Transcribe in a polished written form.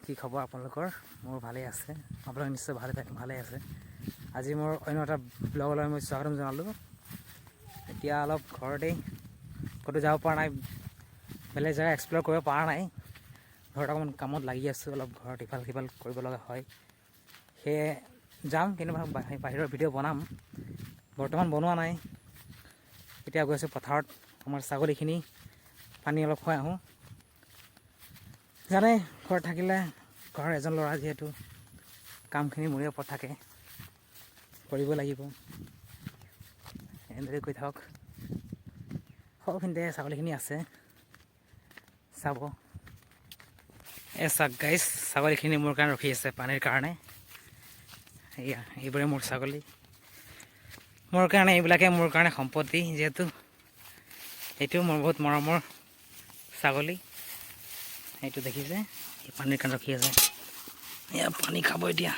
কি খবৰ আপোনালোকৰ? মোৰ ভালেই আছে, আপোনালোক নিশ্চয় ভালে আছে। আজি মোৰ অন্য এটা ব্লগলৈ মই স্বাগতম জনালোঁ। এতিয়া অলপ ঘৰতেই, ক'তো যাব পৰা নাই, বেলেগ জেগা এক্সপ্ল'ৰ কৰিব পৰা নাই। ঘৰত অকণমান কামত লাগি আছোঁ, অলপ ঘৰত ইফাল সিফাল কৰিব লগা হয়। সেয়ে যাম, কিন্তু বাহিৰৰ ভিডিঅ' বনাম, বৰ্তমান বনোৱা নাই। এতিয়া গৈ আছোঁ পথাৰত, আমাৰ ছাগলীখিনি পানী অলপ খুৱাই আহোঁ। জানে ঘৰত থাকিলে, ঘৰৰ এজন ল'ৰা যিহেতু কামখিনি মোৰে ওপৰত থাকে, কৰিব লাগিব। এনেদৰে কৈ থাকক। সৰুখিনিতে ছাগলীখিনি আছে, চাব। চাওক গাইছ, ছাগলীখিনি মোৰ কাৰণে ৰখি আছে পানীৰ কাৰণে। এয়া এইবোৰে মোৰ ছাগলী। মোৰ কাৰণে এইবিলাকে মোৰ কাৰণে সম্পত্তি, যিহেতু এইটো মোৰ বহুত মৰমৰ ছাগলী। এইটো দেখিছে, এই পানীৰ কাৰণে ৰখি আছে। এয়া পানী খাব এতিয়া।